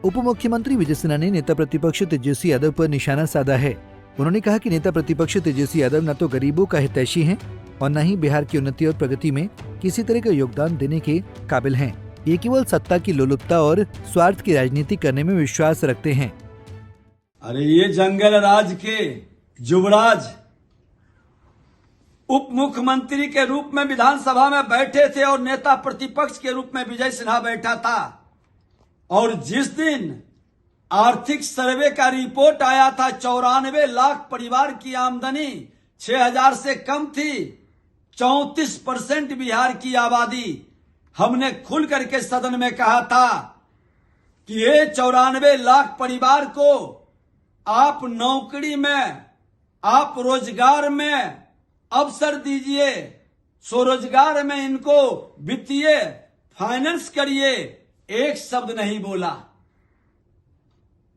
उप मुख्यमंत्री विजय सिन्हा ने नेता प्रतिपक्ष तेजस्वी यादव पर निशाना साधा है। उन्होंने कहा कि नेता प्रतिपक्ष तेजस्वी यादव न तो गरीबों का हितैषी हैं और न ही बिहार की उन्नति और प्रगति में किसी तरह का योगदान देने के काबिल हैं। ये केवल सत्ता की लोलुपता और स्वार्थ की राजनीति करने में विश्वास रखते हैं। अरे ये जंगल राज के युवराज उप मुख्यमंत्री के रूप में विधानसभा में बैठे थे और नेता प्रतिपक्ष के रूप में विजय सिन्हा बैठा था। और जिस दिन आर्थिक सर्वे का रिपोर्ट आया था 94 लाख परिवार की आमदनी 6000 से कम थी, 34% बिहार की आबादी। हमने खुल करके सदन में कहा था कि ये 94 लाख परिवार को आप नौकरी में, आप रोजगार में अवसर दीजिए, स्वरोजगार में इनको वित्तीय फाइनेंस करिए। एक शब्द नहीं बोला,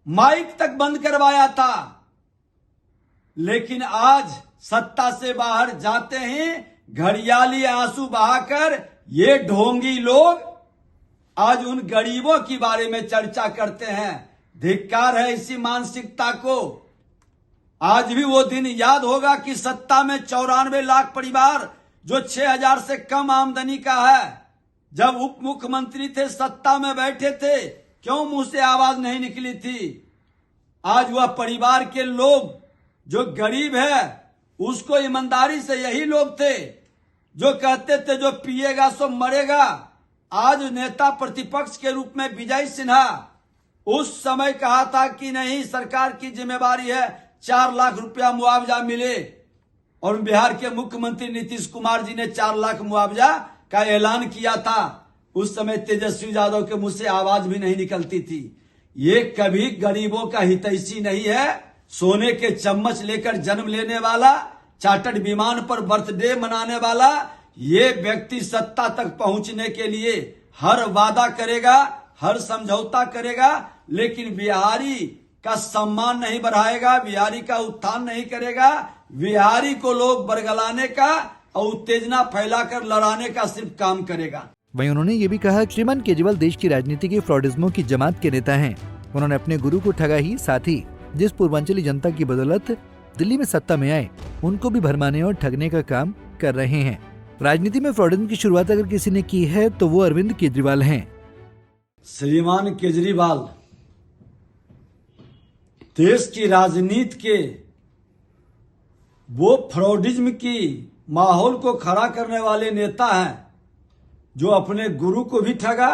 माइक तक बंद करवाया था। लेकिन आज सत्ता से बाहर जाते ही घड़ियाली आंसू बहाकर ये ढोंगी लोग आज उन गरीबों के बारे में चर्चा करते हैं। धिक्कार है इसी मानसिकता को। आज भी वो दिन याद होगा कि सत्ता में 94 लाख परिवार जो 6000 से कम आमदनी का है, जब उप मुख्यमंत्री थे, सत्ता में बैठे थे, क्यों मुंह से आवाज नहीं निकली थी? आज वह परिवार के लोग जो गरीब है, उसको ईमानदारी से यही लोग थे जो कहते थे जो पिएगा सो मरेगा। आज नेता प्रतिपक्ष के रूप में विजय सिन्हा उस समय कहा था कि नहीं, सरकार की जिम्मेवारी है 4 लाख रुपया मुआवजा मिले। और बिहार के मुख्यमंत्री नीतीश कुमार जी ने 4 लाख मुआवजा का ऐलान किया था। उस समय तेजस्वी यादव के मुंह से आवाज भी नहीं निकलती थी। ये कभी गरीबों का हितैषी नहीं है। सोने के चम्मच लेकर जन्म लेने वाला, चार्टर्ड विमान पर बर्थडे मनाने वाला, ये व्यक्ति सत्ता तक पहुंचने के लिए हर वादा करेगा, हर समझौता करेगा, लेकिन बिहारी का सम्मान नहीं बढ़ाएगा, बिहारी का उत्थान नहीं करेगा। बिहारी को लोग बरगलाने का और उत्तेजना फैलाकर लड़ाने का सिर्फ काम करेगा। वहीं उन्होंने ये भी कहा कि श्रीमान केजरीवाल देश की राजनीति के फ्रॉडिज्मों की जमात के नेता हैं। उन्होंने अपने गुरु को ठगा ही, साथ ही जिस पूर्वांचली जनता की बदौलत दिल्ली में सत्ता में आए, उनको भी भरमाने और ठगने का काम कर रहे हैं। राजनीति में फ्रॉडिज्म की शुरुआत अगर किसी ने की है तो वो अरविंद केजरीवाल हैं। श्रीमान केजरीवाल देश की राजनीति के वो फ्रॉडिज्म की माहौल को खड़ा करने वाले नेता हैं जो अपने गुरु को भी ठगा,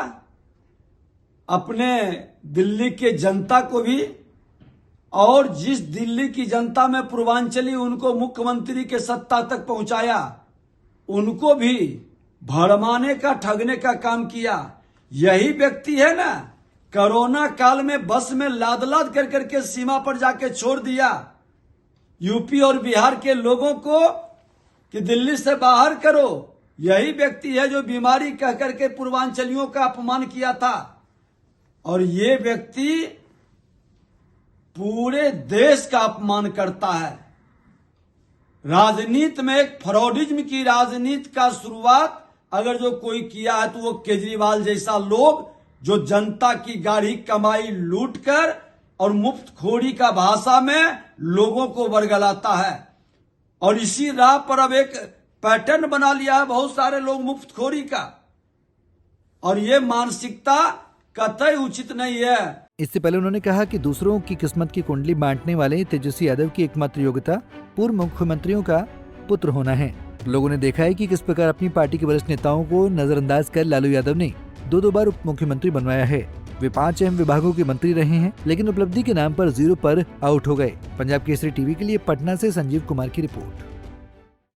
अपने दिल्ली के जनता को भी, और जिस दिल्ली की जनता में पूर्वांचली उनको मुख्यमंत्री के सत्ता तक पहुंचाया, उनको भी भरमाने का, ठगने का काम किया। यही व्यक्ति है ना, कोरोना काल में बस में लाद लाद कर करके सीमा पर जाके छोड़ दिया यूपी और बिहार के लोगों को कि दिल्ली से बाहर करो। यही व्यक्ति है जो बीमारी कह करके पूर्वांचलियों का अपमान किया था। और ये व्यक्ति पूरे देश का अपमान करता है। राजनीति में एक फ्रॉडिज्म की राजनीति का शुरुआत अगर जो कोई किया है तो वो केजरीवाल जैसा लोग जो जनता की गाढ़ी कमाई लूटकर और मुफ्तखोरी का भाषा में लोगों को बरगलाता है। और इसी राह पर अब एक पैटर्न बना लिया है बहुत सारे लोग मुफ्तखोरी का। और ये मानसिकता कतई उचित नहीं है। इससे पहले उन्होंने कहा कि दूसरों की किस्मत की कुंडली बांटने वाले तेजस्वी यादव की एकमात्र योग्यता पूर्व मुख्यमंत्रियों का पुत्र होना है। लोगों ने देखा है कि किस प्रकार अपनी पार्टी के वरिष्ठ नेताओं को नजरअंदाज कर लालू यादव ने 2 बार उप मुख्यमंत्री बनवाया है। वे 5 अहम विभागों के मंत्री रहे हैं, लेकिन उपलब्धि के नाम पर 0 पर आउट हो गए। पंजाब केसरी टीवी के लिए पटना से संजीव कुमार की रिपोर्ट।